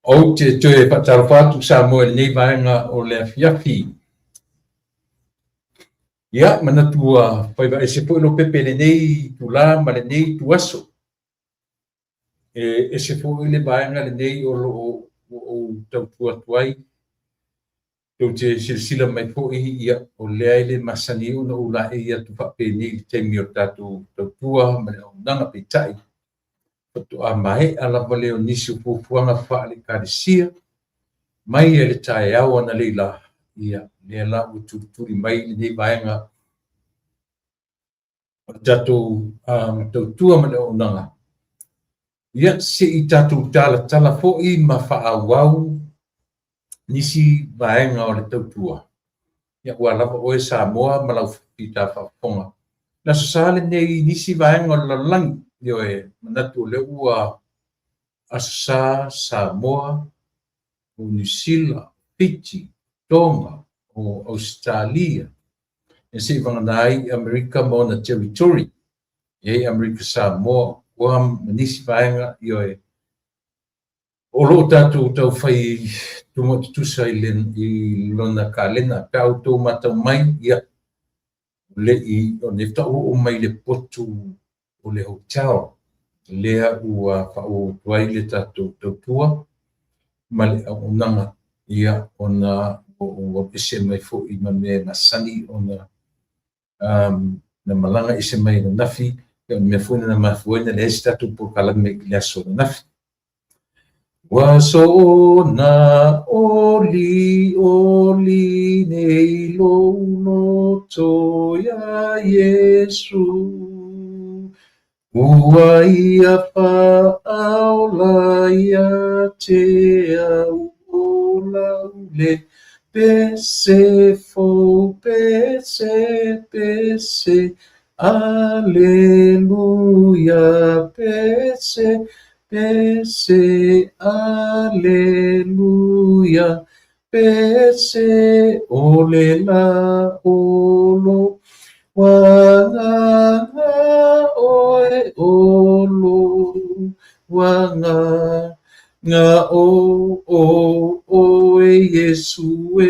o te toe whatarwhatu sa moe nei vaenga o le afiafi. Ia, mana tua, whaiva e se poe lo pepe le nei tu la, ma le nei tu aso. E se poe le vaenga le nei o tau tua tuai. Tau te silsila mai poe ia o lea ile masani una ula e ia tu whape nei te mio tatu tau tua, ma le o nanga pe tai. Patu a mai ala vale o nisi upuanga whaale karisia. Mai e le tae au ana leila ia le la o tuturi mai nei vaenga o tatou tau tua ma le o nanga. Ia se i tatou tala fo'i ma whaawau nisi vaenga o le tau tua. Ia ua lava oe Samoa ma lau pita whaponga. Na sasale nei nisi vaenga o lalangi io e manatu le ua asa Samoa o New Zealand, Fiji, Tonga, o Australia. E se vanganai Amerika mo na territory. E Amerika Samoa, ua manisi vaenga io e o lo tatu tau whai tumotutusa i lona kalena, pe auto matau mai, ia le i o ne tau o mai le potu o le hotel, lea ua whao tuai le tatu tau tua, ma le au nanga, ia ona o ese mai fo i mame na sani ona na malanga ese mai na nafi, me fuina na mafuina le ese tatu por kalame le aso na nafi. Waso na oli nei lono toya Yesu. Ua ia whaaola ia te au ola le pese fo pese Alleluia pese Alleluia pese ole la olo wanga oe olo wanga nga oe Yesu e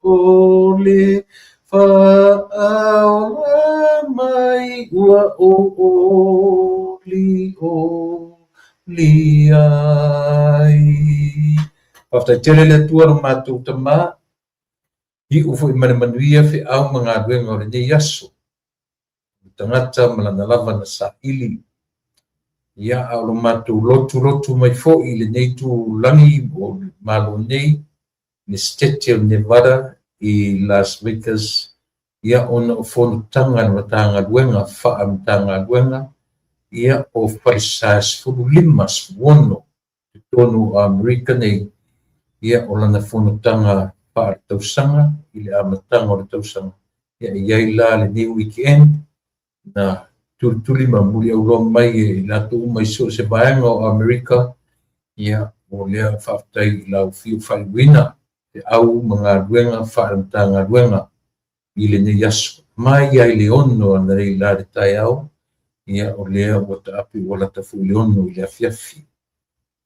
ole whaaola mai ua liai. Pafta tele le tua matu tama i ufo i manuia fe au mga duenga o le nei aso. Tangata malana lava na sa ili. Ia au lo matu lotu mai fo i le nei tu langi o malo nei ni State of Nevada i Las Vegas. Ia ona o fono tanga na tanga duenga faa tanga duenga. Ia o farisas fulu limas wono tonu Amerika nei. Ia o lana fono tanga paa tausanga i le amatanga o le tausanga. Ia iai la le ni weekend na tuli mamuli au loa mai e lato mai so se vaenga o Amerika. Ia o lea whaftai lau fiu whaiwina te au mga duenga whaamtanga duenga i le ne yasu. Mai ai le ono na rei la le tai au. Ia o lea o ta api o la ta fu le ono i le afiafi.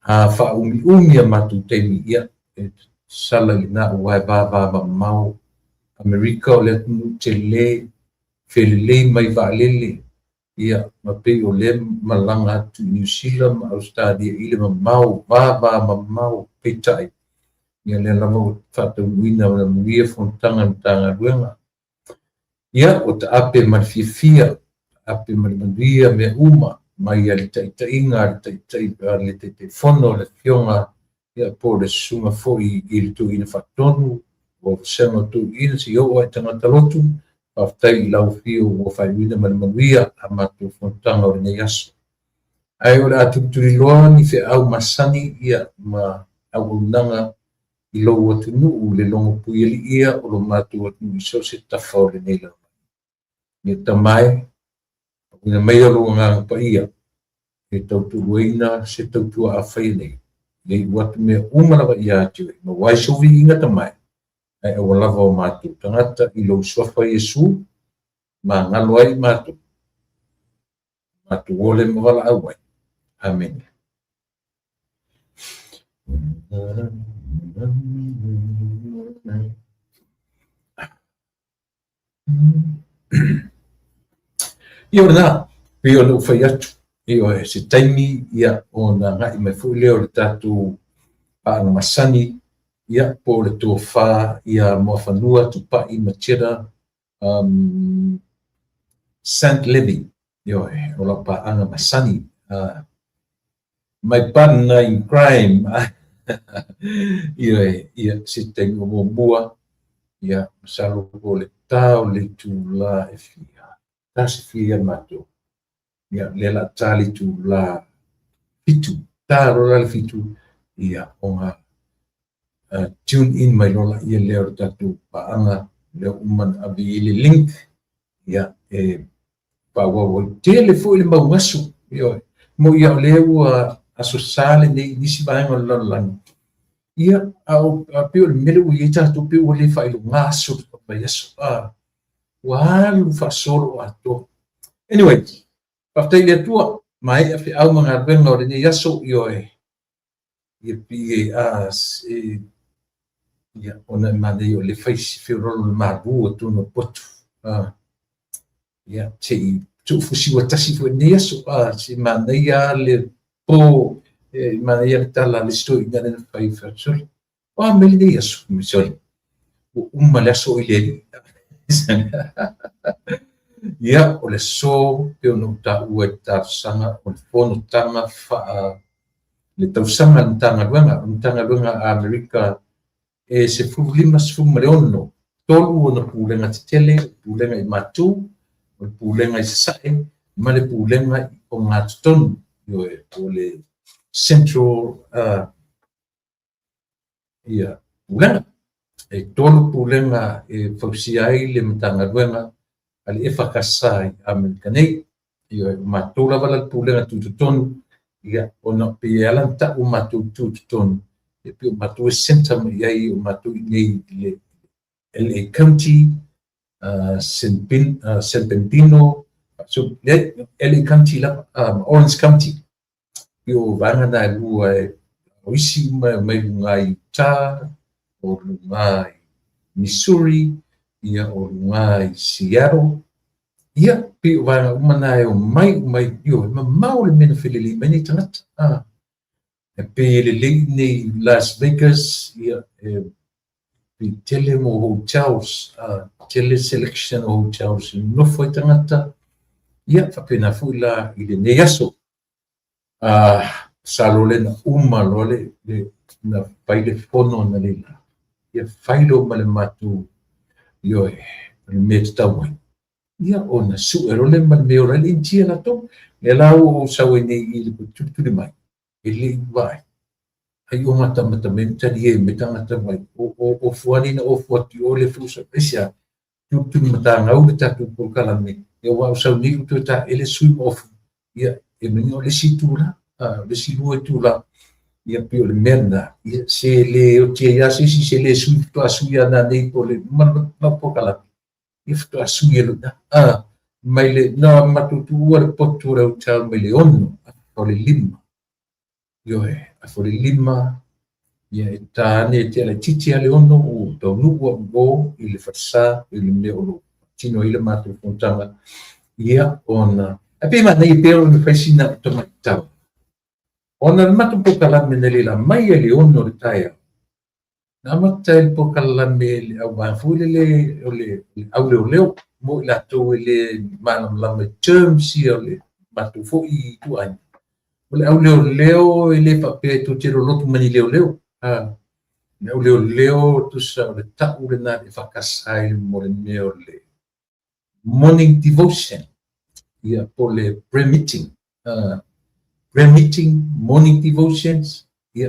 A wha umi a matu teimi ia sala li na uai vava mau Amerika o le tunu te le felele mai vaalele. Ia mape o le malanga atu New Zealand ma Australia i le mau vava mau petai. Ia le lama o whatau wina o le muia fontanga tanga ruenga. Ia o ta ape marfiafia, ape marmanuia me uma, mai ali taitainga, ali taifono, le fionga, ia po le sunga foi i le tu ina whatonu, o senga tu ina si o ai tangata lotu, paftai lau fio o whaiwina marmanuia a matu fontanga o le nei aso. Ai o le atuturi loa ni fe au masani ia ma au unanga i lo atu nuu le longo puieli ia o lo matu atu nuu so se tafa o le nei lau. Ni tamai, ina mai alo ngang pa ia, e tautu ueina se tautu a whai nei. Nei watu mea umalawa ia atiwe, ma waisovi inga tamai. Ai awa lava o matu tangata i lo swafa Yesu, ma ngalo ai matu. Matu ole mawala awai. Amen. Ia na pio no fai atu io se taimi ia ona ngai mai fu leo le tatu a na masani ia po le tofa ia mo fanua tu pa I matira Saint Living io ola pa anga masani my partner in crime ia se taimi mo mua ia salo po le tau le tula e fia tasi fia mato ia le la tali tu la fitu taro la fitu ia onga tune in mai lola ia leo tatu paanga leo uman abi ile link ia pa wawo tele fo ile maungasu ia mo ia leo aso sale nisi baingo lola ia au pio le mele ia tatu pio le fa ilo ngaso pa yeso walu fa solo ato anyway Paftai le tua mai a au mga benga o ni yaso io ia pi as ia ona mane io le fai si rolo mabu tu no potu ia te tu fusi wa tasi fu ni yaso si mane ia le po mane ia tala le sto ia le fai fatsol me le yaso mi sol le yaso ile ia o le so pe no ta ua ta sanga o le fono tanga fa le tau sanga tanga luenga a Amerika se fulima se fumareono tolu ona pulenga tele pulenga I matu o pulenga I sae ma le pulenga o ngā tutonu o le central ia pulenga tolu pulenga fausia ai le matanga luenga ali e whakasai Amerikanei ia mātou lava la pulenga tututonu ia ona pe alanta o mātou tututonu e pe o mātou e senta mai ai o mātou nei le LA County San Bernardino so LA County la Orange County io vanga na lua o isi mai ngai ta o ngai Missouri ia o ngai Seattle ia pe vanga mana o mai io ma maule mena filili meni tangata e pe le nei Las Vegas ia pe tele mo hotels tele selection hotels no foi tangata ia fa pena fuila I le neaso salole na lole na paile fono na lela ia failo male matu io le metawai ia ona su erole mal meora le intia la to le lau sawe nei I le mai ele vai ai o mata menta die metanga mai o fuani na o fuati o le fusa pesia tu mata ngau ta tu por kala me e wa sau ni tu ta ele swim off ia e me no le situra le situa tula ia pio le mena ia se le o tia ia se le swim to asuia na nei po le ma po kala if to asuia lo mai le na matutu o le potura o tal mai le ono o le lima io a fo le lima ia e tane te la titi ale ono o to nuwa go I le farsa I le me o tino I le matu fontanga ia ona a pe ma nei pero me fascina to mata ona le matu po kala me le la mai le ono le taia na mata il po kala me le au ba fu le au le mo la to le manam la me term si le matu fo I tu ai le au leo ele pape tu tiro lotu mani leo leo tu sa le tau le na e whakasai mo le meo le morning devotion ia po le prayer meeting morning devotions ia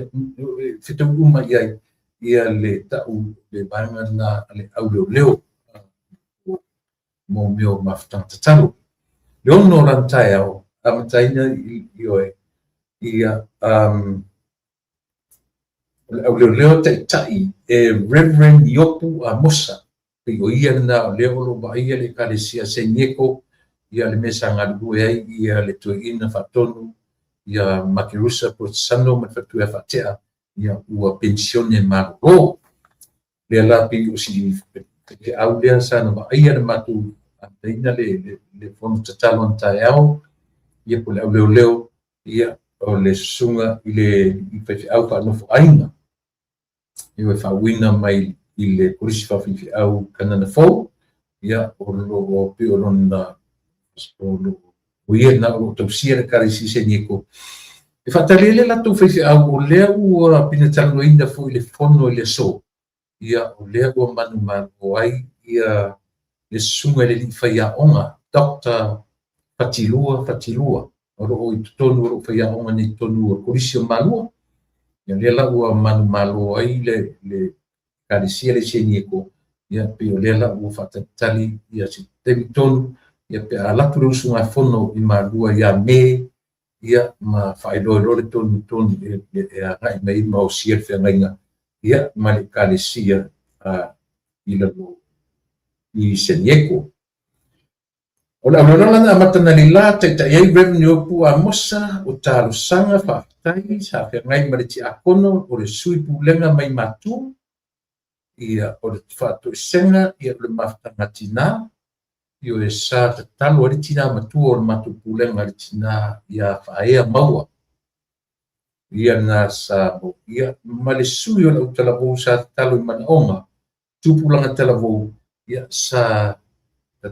fita uma ia le tau le banga na le au leo mo meo maftanta talo le ono rantai au amataina ia au leo tai Reverend Yopu Mosa pe o ia na leo lo ba ia le kalesia senyeko ia le mesa ngadu ia le tuina fatonu ia makirusa por sano ma fatu fatea ia ua pensione malo le la pi o si ke au le sana ma ia na matu aina le fono tatalo ntai au ia po le au leo ia o le sunga i fe au fa no aina ia fa wina mai i le polisi fa fi au kana na fo ia o lo pi o lona o lo o ia na o to sia kare si se niko e fa talele la to fe au o le ua pina talo inda fo le fono le so ia o le ua manu o ai ia le sunga le li fa ia onga Dr. Fatilua o ro i tonu ro fa ia onga ni tonu o polisi o malua ia le la ua manu malo ai le kare si le se niko ia pe o le la ua fa tali ia se te tonu ia pe ala tu sunga fono i malua ia me ia ma fai lo le tonu e a ngai mai ma o sia fe ngai ia ma le kale sia i la lo i senieko o la lona na matana li la te ai revenue pu a mosa o talo sanga fa tai sa fe ngai ma le ti akono o le sui pulenga mai matu ia o le fa to senga ia le mafta tina io e sa te talo le tina matu o le matu pulenga le tina ia fa ia maua ia na sa ia ma le sui o le talabo sa talo i manonga tupulanga talabo ia sa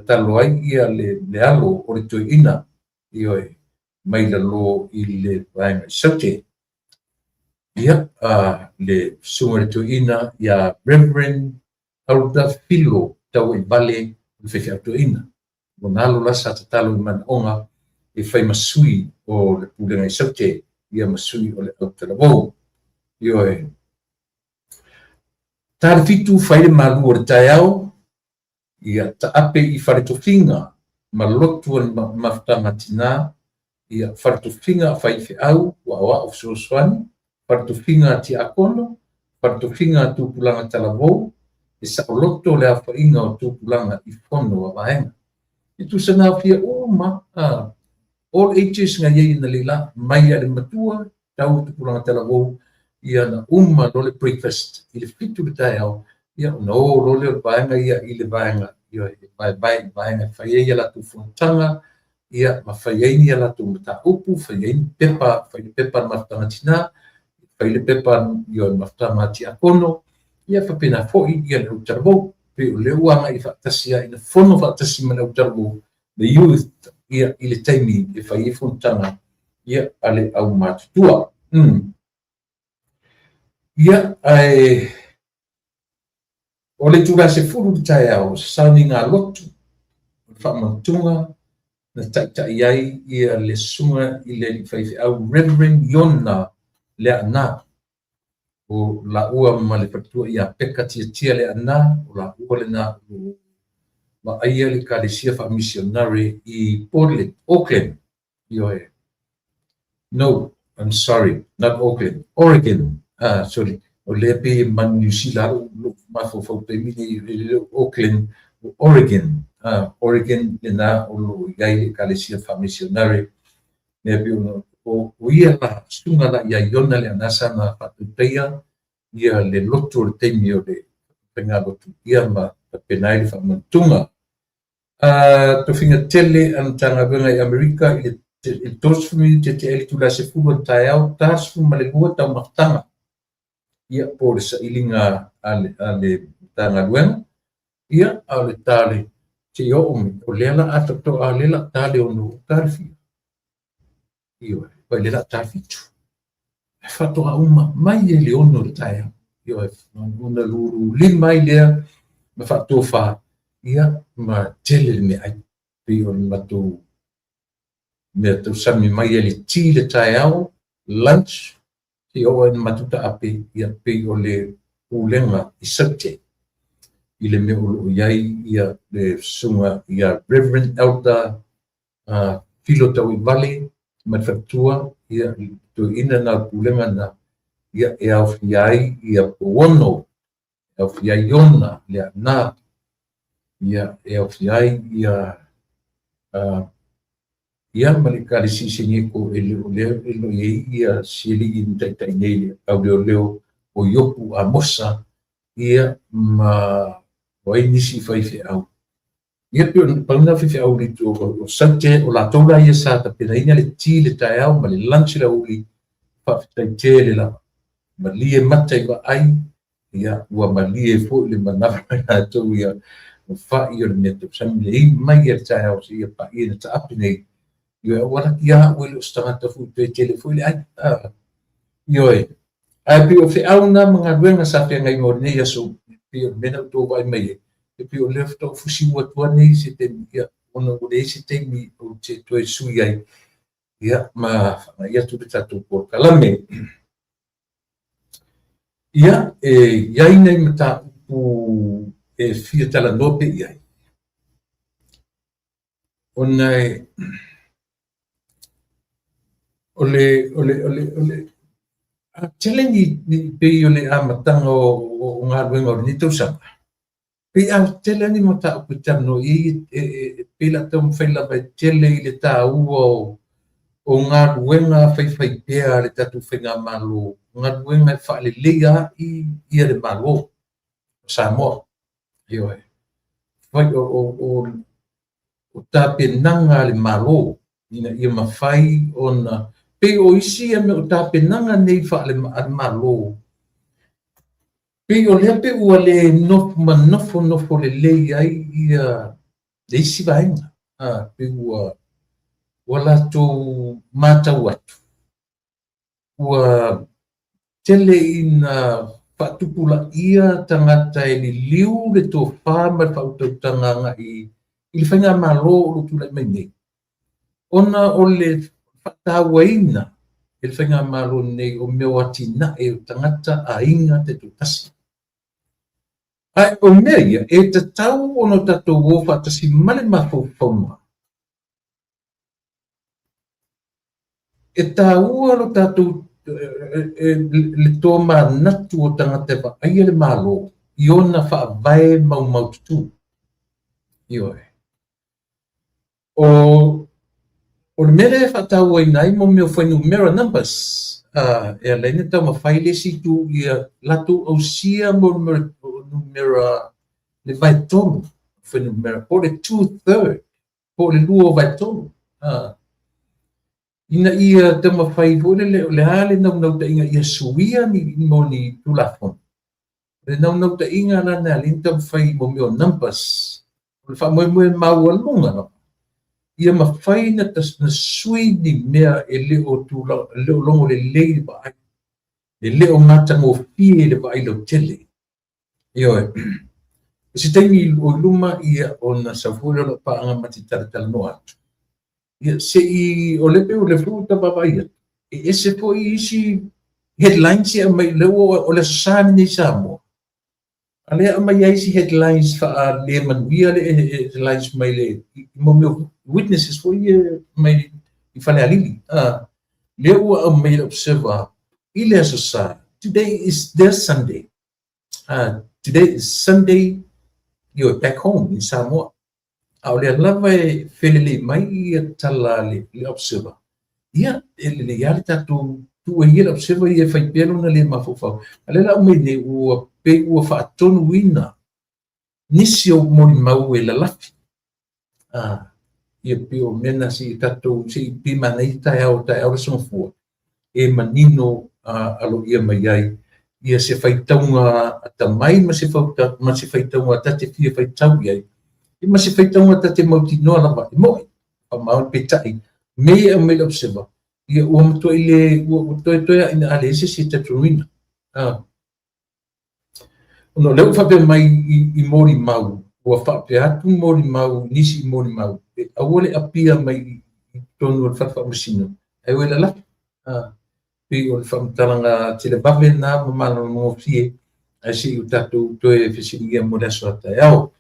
talo ai ia le alo o le toina io e mai la lo i le vainga sote ia le sunga le toina ia Reverend Alda Filo tau i vale le fefe toina monalo la sa talo i manonga e fai masui o le pulenga sote ia masui o le talabo io e tar fitu fai le malu o le taiao ia ta ape i faretofinga ma lotu o mafta matina ia faretofinga fai fe au wa o soswani faretofinga ti akono faretofinga tu pulanga talavo e sa loto le afa inga o tu pulanga i fono wa vaenga itu sana fia o ma all ages nga ye na lila mai ale matua tau tu pulanga talavo ia na lo le breakfast i le fitu le taiao ia no lo le vaenga ia i le vaenga ia vai vaenga fai ia la tu fontanga ia ma fai ia la tu mata upu fai pepa matanga tina fai le pepa ia matanga ti akono ia fa pena foi ia le utarbo pe le uanga i fa tasia ina fono fa tasi mana utarbo the youth ia i le taimi e fai fontanga ia ale au matua ia ai o le tura se furu taiao sani ngā lotu whamatunga na taitai ai ia le sunga i le whaiwhi au Reverend Yona le ana o la ua ma le patua ia peka tia le ana o la ua le na ma aia le kalesia wha missionary i Portland, Auckland ioe no, I'm sorry, not Auckland, Oregon sorry o le pe man New Zealand ma fo pe mini Auckland Oregon Oregon na o lo gai kalesia fa missionary ne pe o ia la sunga la ia Yona le nasa na patuteia ia le lotu le temi o le penga lotu ia ma penai fa mantunga to finga tele an tanga venga i Amerika i tosfumi te ele tu la se fu tai au tasfu ma le gua tau maftanga ia por sa ilinga ale tanga luenga ia ale tale te o o lela ato to lela tale o no tarfi io pa lela tarfi tu fa to uma mai ele ono tai io una luru lima ile ma fa to fa ia ma tele me ai pe o matu me to sami mai ele ti le tai au lunch ti o en matuta ape ia pe o le ulenga i sakte i le me o iai ia le sunga ia Reverend Elder Filo tau i vale ma fatua ia to ina na ulenga na ia e au fiai ia pono au fiai Yona le na ia e au fiai ia ia malikali sisi ko ele ia sili inta nei au leo o yopu a mosa ia ma o inisi fai fe au ia pe pangna fe au li o sante o la tola ia sa ta pe ina le ti le tai au ma le lunch la uli fa tai tele la ma lie matai ba ai ia ua ma lie fo le manava na to ia fa ia le neto sam le mai ia tai au ia pa ia ta api nei yo wala kia wele stangata fu te telefone ai yo ai pi o fe au na mga wenga sa fe ngai ngor nei aso pi o mena to vai mai e pi o left of fusi wa tua nei se te ia ona o le se te mi o te to e sui ai ia ma ia tu ta to por kalame ia ia nei mata u e fia tala no pe ia ona ole challenge ni pe ole amatanga o nga wenga ni to sa pe a challenge mo ta ku tano I pe la tom fe la pe chele le ta o nga wenga fai pe le ta tu fe nga malo nga wenga fa le lega I le malo sa mo yo foi o ta pe nanga le malo ina ia mafai ona pe o isi me o ta pe nanga nei fa le malo pe o le pe o le nofo le le ai ia le isi vainga pe wala to mata watu ua tele ina patupula ia tangata ni liu le to fama fa utanga I le fanga malo lo tu le mai ona o le whatawaina e le whainga malo nei o meo atina e o tangata a inga te tutasi. Ai o mea ia, e te tau ono tatou o whatasi male mawhauwhaunga. E tāua lo tatou le tō mā natu o tangata wa aia le malo I ona whaavae mau tutu. Ioe. O le mele whataua I nai mo meo whainu mera numbers. E a leine tau mawhaile si tu ia latu au sia mo numera le vai tonu. Whainu mera. Po le 2/3. Po le luo vai tonu. Ina ia tau mawhai po le hale nau ta inga ia suia ni mo ni tulafon. Le nau ta inga na le tau whai mo meo numbers. Le wha moe maua lunga no. Ia mawhai na sui ni mea e leo longo le lei ba ai. E leo ngata ngō fie le ba ai lo tele. Ioe. Si taimi o luma ia o na safuri o pa anga mati taratala no atu. Ia se I o lepe o le fruta baba ia. E se po I isi headlines ia mai leo o le sasani ni Samoa. Ale ama ia isi headlines fa le manuia le headlines mai le mo meu witnesses for ia mai I fale alili. Leo a mai observer ile sosa. Today is their Sunday. Today is Sunday. You're back home in Samoa. Au le lava e felele mai ia tala le observer. Ia le ia tatu tu ia observer ia fai pelo na le mafofau. Ale la mai ne ua pe ua whaatonu wina. Nisi o mori mau e la lafi. Ia pio mena si tatou si pima nei tai au le somafua. E manino alo ia mai ai. Ia se whaitaunga ata mai ma se whaitaunga tate fia whaitau iai. I ma se whaitaunga tate mauti noa lama. I moi. Pa maun petai. Mea o mele observer. Ia ua matua I le ua toia ina ale ese se tatou wina. No leo whape mai I mori mau, ua whape atu mori mau, nisi I mori mau. E awole apia mai I tonu al whawha masino. Ai wela la. Pi o le whamtalanga tele bawe na mamana mo fie, ai si u tatou toe whisiringia mo leso atai au.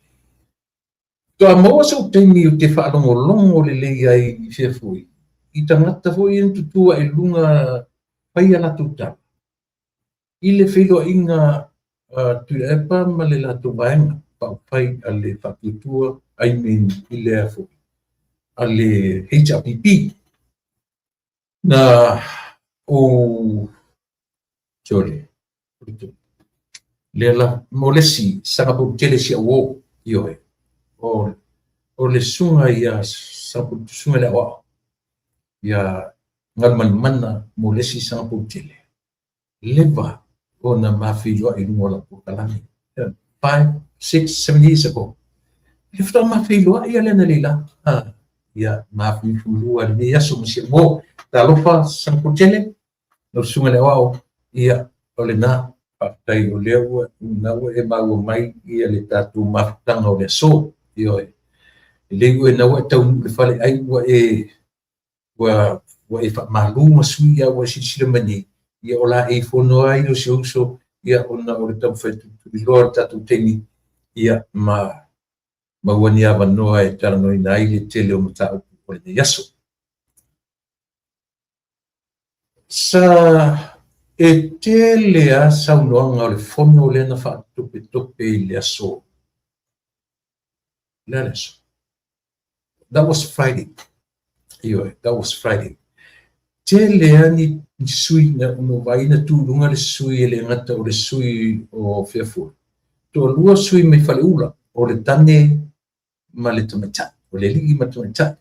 Toa maua sa uteimi o te whaalongo le lei ai I fia fui. I tangata fui en tutua I lunga pai ala tuta. I le whilo inga tu epa ma le lato vaenga pa pai ale whaputua ai min I lea fo. ale HRPP na o jole lela molesi sanga tele si o yo o le sunga ia sapu sunga le wa ia ngalman mana molesi sanga tele leva ona mafilo i ngola po kalami 5, 6, 7 years ago lifta mafilo ia lena lila ia mafilo ali ia sumsi mo talofa sanga tele no sunga le wa ia ole na tai o leo na e mau mai ia le tatu maftanga o le so io le na wa tau le fale ai wa e fa malu masui ia wa sisile mani ia ola e fono ai no so ia ona o le tau fetu lor tatu teni ia ma wani ava noa e tala no nai le tele o mata o le yaso sa e tele a saunoanga o le fono le na fa tope le aso. That was Friday. That was Friday. Tele ani sui na no vai na tu lunga le sui le ngata o le sui o Fearful. To lua sui me fale ula o le tane ma le tamata o le ligi ma tamata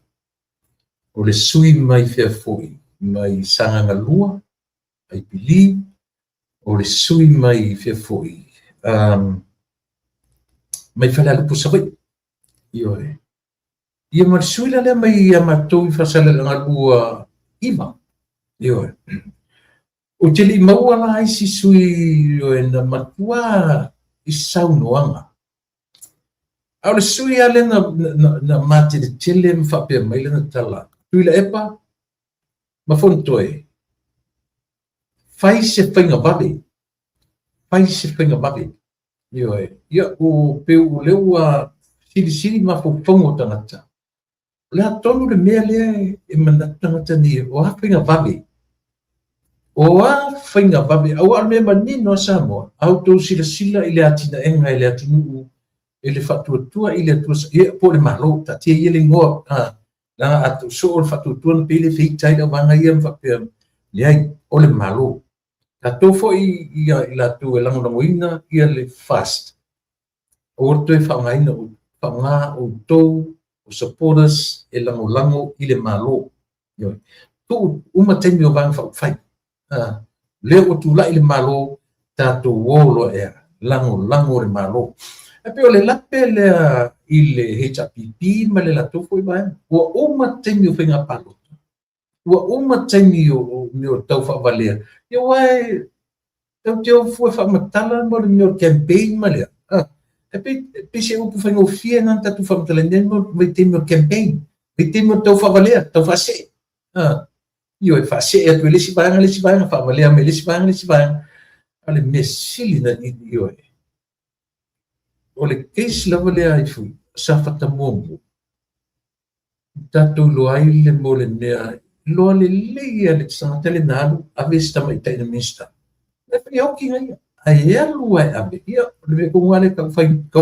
o le sui mai Fearful mai sanga lua ai pili o le sui mai Fearful mai fale alu pusawai ia ma sui le mai ma to fa sala nga lua ima o tele maua la ai si sui na matua i saunoanga au le sui ale na mate de tele mfa pe mai le na tala tui la epa ma fontoe fai se fainga babe ia o peu leua sili ma fofongo tangata le atonu le mea le e mana tangata ni o a fainga babe au al me manino samo au to sila ile atina enga ile atinu ele fatuatua ile tua e po le malo ta tie ile ngo la atu so fatuatua pe le fitai da vanga ia fa pe ai o le malo ta tofo ia ila tu e langoina ia le fast o to e fa ngaina o to o supporters e lango ile malo tu uma temi o vang fai le o tu la ile malo ta to wolo e lango le malo e pe o le lape le ile HRPP ma le la tofo i vai o uma temi o fenga palo o uma temi o meu tau fa valer eu ai eu fui fa matala mo le meu campaign ma le e pe se o fa no fie nan ta tu fa matala nen mo vai ter meu campaign vai ter meu tau fa valer tau fa se io e fa se e tu le si vai fa valer me le si vai ale mesili na io o le case lava le ai fu sa fata momo tatu lo ai le mo le nea lo le leia le sa tele nalu a vista mai tai na mista e pe o ki ngai ai e lu ai a be ia le ko ngale ka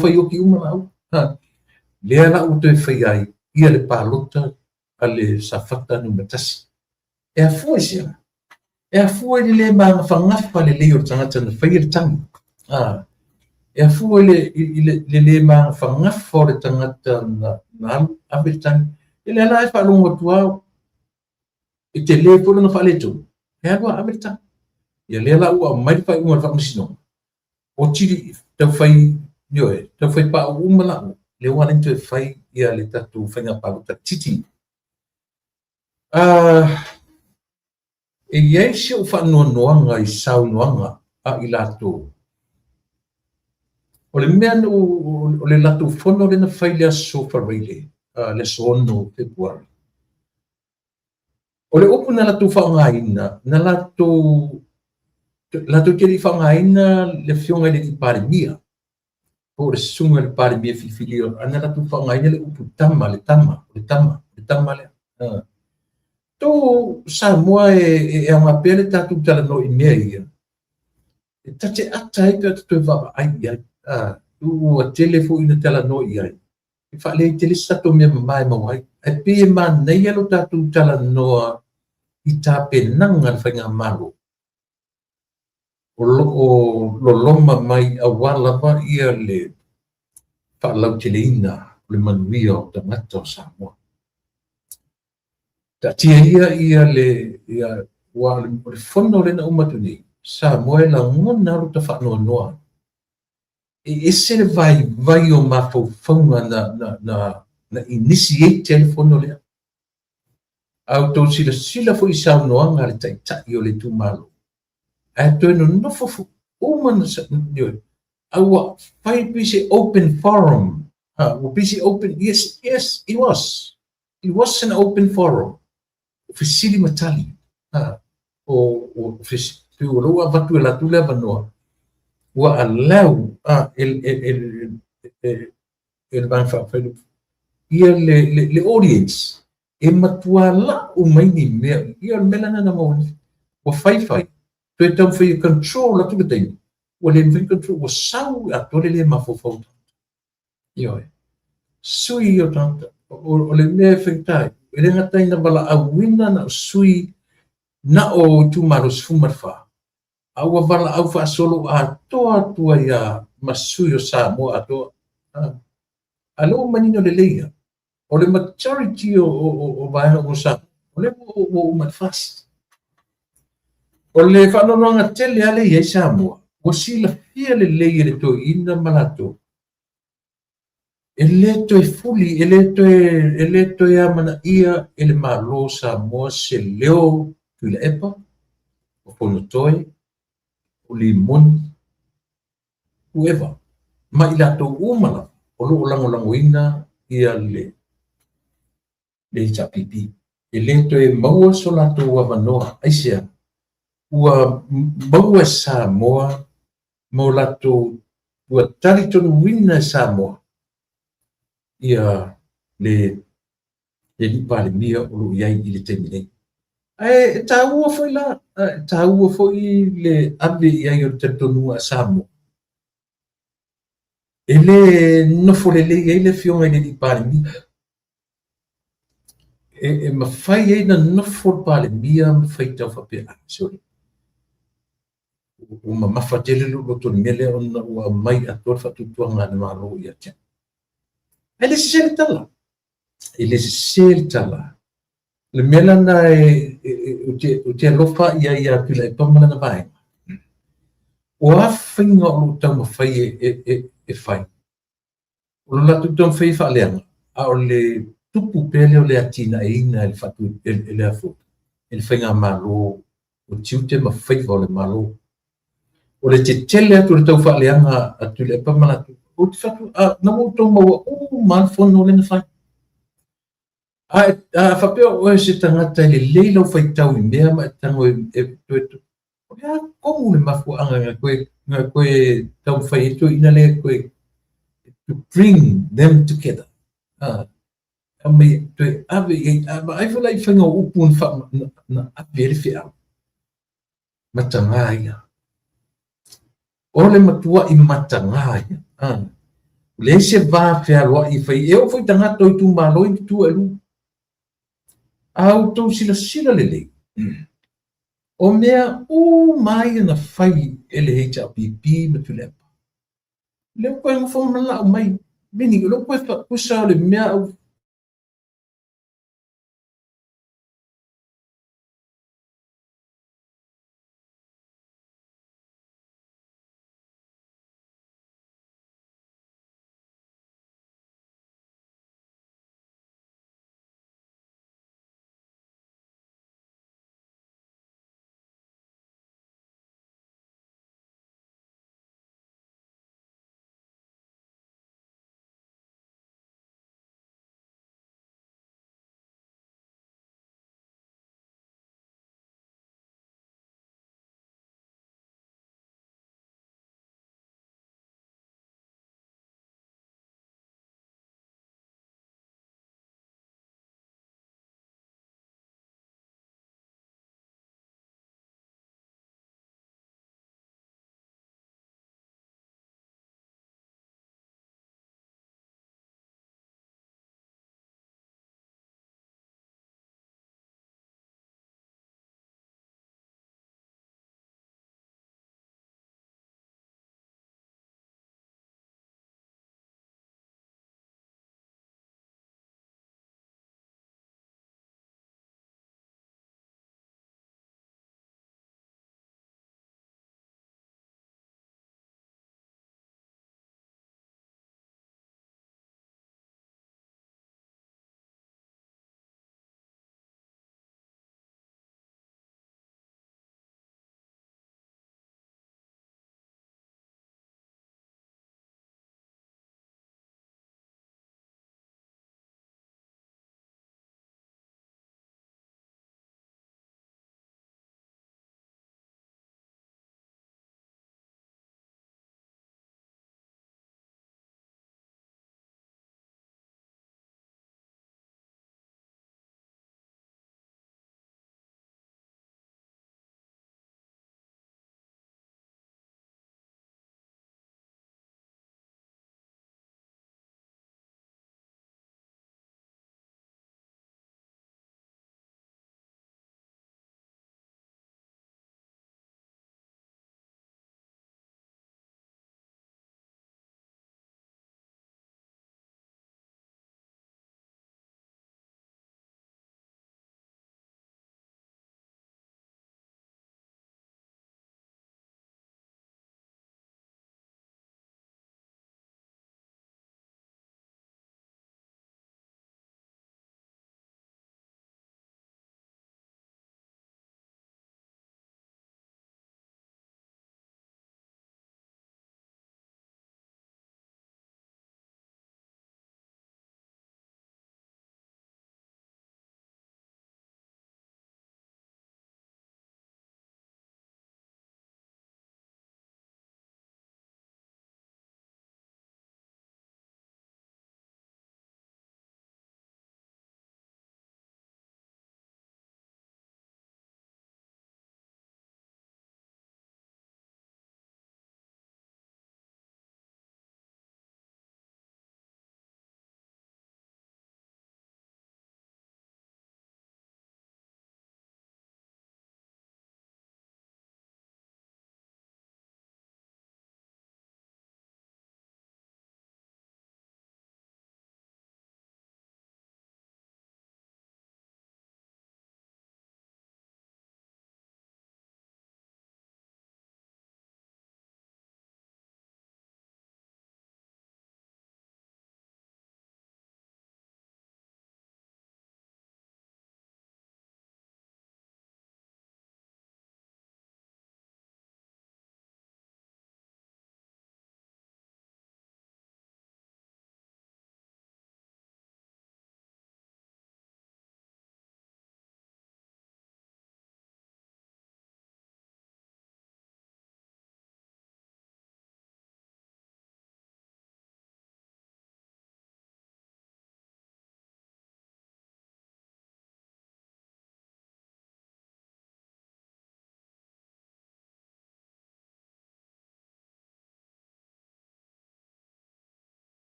fai o ki uma au le ala u te fai ai ia le palota ale sa fata no metasi e a fu le ma fanga fa le le o tanga tana fai le tanga e a fu le ma fanga fo le tanga na abetan ele ala e fa longo tua e te le polo na fa le tu e agua abetan ia le ala ua mai fai uma fa misino o tiri tau fai pa uma la le wana into e fai ia le tatu fai pa ta titi e ia se o fa noanga i sau noanga a i lato o le mea o le lato fono le na fai le aso farele le sono Februari o le opu na lato whaongaina na lato keri whaongaina le fionga le parimia o le sunga le parimia fifilio ana lato whaongaina le upu tama le tama le to sa moa e anga pele tatu tala no i mea ia e tate ata e pe atu e vava ai tu a telefo ina tala no i ai e wha le tele sato mea mamai mawai e pe manei alo tatu tala noa i tapenanga le whainga malo. O loma mai a wala wa ia le whaalau te leina le manuia o tangata o Samoa. Ta tia ia le wale o le whono le na umatu nei. Samoa e la ngona aro ta whanoa noa. E se le vai o mafau whaunga na initiate le whono lea. Au tau sila fo i sau noanga le taitai o le tumalo. A toi no nofofu. Umana sa nio. Awa fai pisi open forum. Pisi open. Yes, it was. It was an open forum. Fisili matali. O fisili o vatu la tula vanoa. Wa alau el banfa fai. Ia le audience. E matua la o mai ni mea. Ia melana na mauni. Wa fai. Toi tau whai control la tuka teini. Wa le mwhi control, wa sau a tole le mafofau. Ioi. Sui o tanta. O le mea whaitai. E le ngatai na wala a wina na sui na o tumaro sfumarwha. Aua wala au wha solo a toa tua ia masui o Samoa a toa. Alo manino le leia. O le majority o vaena o Samoa. O le o matfast. O le whanonga tele ale i Samoa, o sila fia le leia le to ina malato. E le to e fuli, e le to e amana ia e le malo Samoa se leo tu le epa, o pono toi, o limon, uewa. Ma i lato umana, o lo lango ina ia le chapipi. E le to e maua so lato ua manoa, aisea. Ua maua Samoa mo lato ua tali tonu wina Samoa ia le lipa le mia o lo iai i le temi nei. E tāua foi la, tāua foi le ave iai o te tonua Samoa. E le nofo le iai le fionga i le lipa le mia. E mawhai ei na nofo le pa le mia mawhai tau whapea. Sorry. Uma mafatele lo to mele on wa mai ator fa tutu nga na malo ya tia ele sel tala le mela na o te lofa ia pila e pamala na vai o afinga o tama fai e fai o la tutu fai fa le a o le tupu pele o le atina ina el fatu ele afu el fenga malo o tiute ma fai vo le malo. O le te tele atu le tau whaaleanga atu le pamana atu. O te whatu, na mo tau maua, malfono le na whai. Whapea o e se tangata le leila o whai tau I mea ma tango e tuetu. O le a kongu le mafu anga ngā koe tau whai etu ina le koe to bring them together. Me tue ave, ai whala I whainga upu na ave ele whia. Matanga ia. Ole matua I matanga ia. Le se va fea loa I whai. E o whai tangata o tu malo I tu elu. Au tau sila lele. O mea o mai na whai ele HRPP matu lepa. Leo koe ngā whau na lau mai. Mini, leo koe kusao le mea au